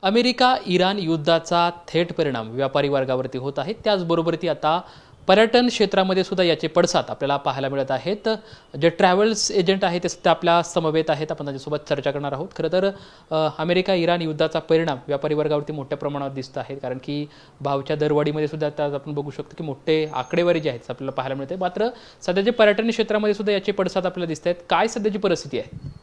America Iran युद्धाचा थेट परिणाम व्यापारी वर्गावरती होत आहे। त्याचबरोबर ती आता पर्यटन क्षेत्रामध्ये सुद्धा याचे पडसाद आपल्याला पाहायला मिळत आहेत। जे ट्रॅव्हल्स एजंट आहेत ते सुद्धा आपल्या समवेत आहेत, आपण त्यांच्यासोबत चर्चा करणार आहोत। खरं तर अमेरिका इराण युद्धाचा परिणाम व्यापारी वर्गावरती मोठ्या प्रमाणात दिसत आहे, कारण की भावच्या दरवाढीमध्ये सुद्धा आता आपण बघू शकतो की मोठे आकडेवारी जी आहेत आपल्याला पाहायला मिळते। मात्र सध्या जे पर्यटन क्षेत्रामध्ये सुद्धा याचे पडसाद आपल्याला दिसत आहेत। काय सध्याची परिस्थिती आहे?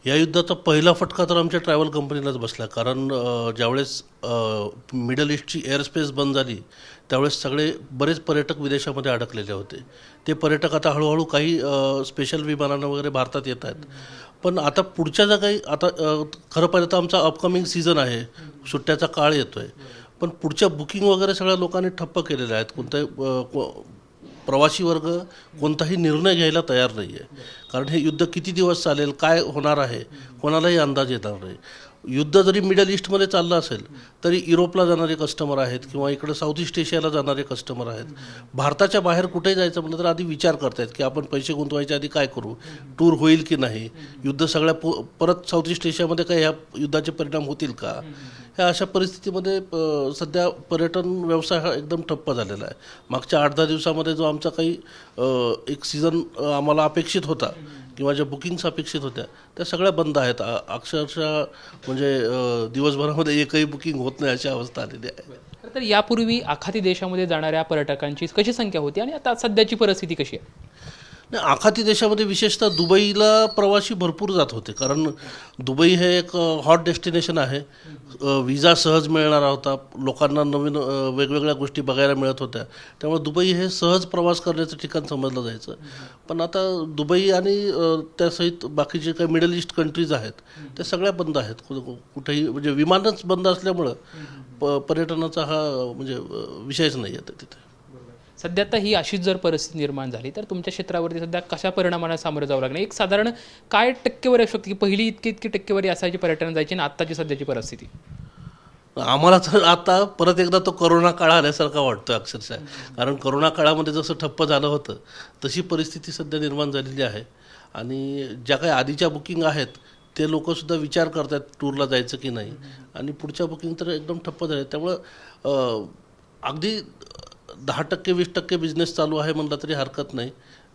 या युद्धाचा पहिला फटका तर आमच्या ट्रॅव्हल कंपनीलाच बसला, कारण ज्यावेळेस मिडल ईस्टची एअरस्पेस बंद झाली त्यावेळेस बरेच पर्यटक विदेशामध्ये अडकलेले होते। ते पर्यटक आता हळूहळू काही स्पेशल विमानानं वगैरे भारतात येत आहेत। पण आता पुढच्या ज्या काही आता खरं पाहिलं तर आमचा अपकमिंग सीझन आहे, सुट्ट्याचा काळ येतो आहे, पण पुढच्या बुकिंग वगैरे सगळ्या लोकांनी ठप्प केलेल्या आहेत। कोणत्याही प्रवासी वर्ग कोणताही निर्णय घ्यायला तयार नाही आहे, कारण हे युद्ध किती दिवस चालेल, काय होणार आहे, कोणालाही अंदाज येणार नाही। युद्ध जरी मिडल ईस्टमध्ये चाललं असेल तरी युरोपला जाणारे कस्टमर आहेत किंवा इकडे साऊथ ईस्ट एशियाला जाणारे कस्टमर आहेत। भारताच्या बाहेर कुठेही जायचं म्हटलं तर आधी विचार करतायत की आपण पैसे गुंतवायच्या आधी काय करू, टूर होईल की नाही, युद्ध सगळ्या परत साऊथ ईस्ट एशियामध्ये काय ह्या युद्धाचे परिणाम होतील का। ह्या अशा परिस्थितीमध्ये सध्या पर्यटन व्यवसाय हा एकदम ठप्प झालेला आहे। मागच्या 8-10 दिवसामध्ये जो आमचा काही एक सीझन आम्हाला अपेक्षित होता किंवा ज्या बुकिंग्स अपेक्षित होत्या त्या सगळ्या बंद आहेत। अक्षरशः म्हणजे दिवसभरामध्ये एकही बुकिंग होत नाही अशी अवस्था आलेली आहे। तर यापूर्वी आखाती देशामध्ये जाणाऱ्या पर्यटकांची कशी संख्या होती आणि आता सध्याची परिस्थिती कशी आहे? नाही, आखाती देशामध्ये विशेषतः दुबईला प्रवासी भरपूर जात होते, कारण दुबई हे एक हॉट डेस्टिनेशन आहे। विजा सहज मिळणारा होता, लोकांना नवीन वेगवेगळ्या गोष्टी बघायला मिळत होत्या, त्यामुळे दुबई हे सहज प्रवास करण्याचं ठिकाण समजलं जायचं। पण आता दुबई आणि त्यासहित बाकीचे काही मिडल ईस्ट कंट्रीज आहेत त्या सगळ्या बंद आहेत। कुठेही म्हणजे विमानच बंद असल्यामुळं पर्यटनाचा हा म्हणजे विषयच नाही आहे तिथे। सध्या आता ही अशीच जर परिस्थिती निर्माण झाली तर तुमच्या क्षेत्रावरती सध्या कशा परिणामाला सामोरं जावं लागणार? एक साधारण काय टक्केवारी असू शकते की पहिली इतकी टक्केवारी असायची पर्यटन जायची आणि आत्ताची सध्याची परिस्थिती? आम्हाला तर आता परत एकदा तो कोरोना काळ आल्यासारखा वाटतो अक्षरशः, कारण कोरोना काळामध्ये जसं ठप्प झालं होतं तशी परिस्थिती सध्या निर्माण झालेली आहे। आणि ज्या काही आधीच्या बुकिंग आहेत ते लोकंसुद्धा विचार करतात टूरला जायचं की नाही, आणि पुढच्या बुकिंग तर एकदम ठप्प झाले। त्यामुळं अगदी 10% 20% बिझनेस चालू आहे म्हणलं तरी हरकत नाही।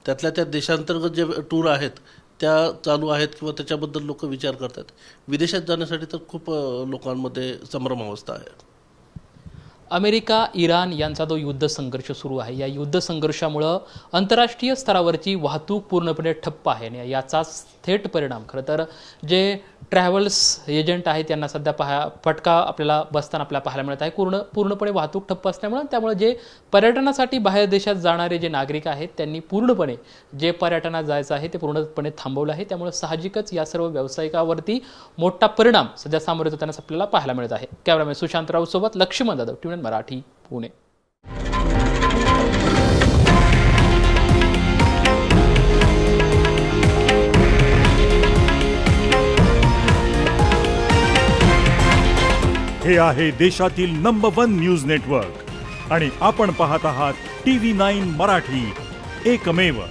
त्यातल्या त्या देशांतर्गत जे टूर आहेत त्या चालू आहेत किंवा त्याच्याबद्दल लोक विचार करतात। विदेशात जाण्यासाठी तर खूप लोकांमध्ये संभ्रम अवस्था आहे। अमेरिका इराण यांचा जो युद्ध संघर्ष सुरू आहे, या युद्ध संघर्षामुळं आंतरराष्ट्रीय स्तरावरची वाहतूक पूर्णपणे ठप्प आहे आणि याचा थेट परिणाम खरं तर जे ट्रॅव्हल्स एजंट आहेत त्यांना सध्या फटका आपल्याला बसताना आपल्याला पाहायला मिळत आहे। पूर्णपणे वाहतूक ठप्प असल्यामुळे त्यामुळे जे पर्यटनासाठी बाहेर देशात जाणारे जे नागरिक आहेत त्यांनी पूर्णपणे जे पर्यटनात जायचं आहे ते पूर्णपणे थांबवलं आहे। त्यामुळे साहजिकच या सर्व व्यावसायिकावरती मोठा परिणाम सध्या सामोरे जाताना आपल्याला पाहायला मिळत आहे। कॅमेरामॅन सुशांत राऊत सोबत लक्ष्मण जाधव, टीव्ही मराठी, पुणे। हे आहे देशातील नंबर 1 न्यूज नेटवर्क आणि आपण पाहत आहात TV9 मराठी, एकमेव।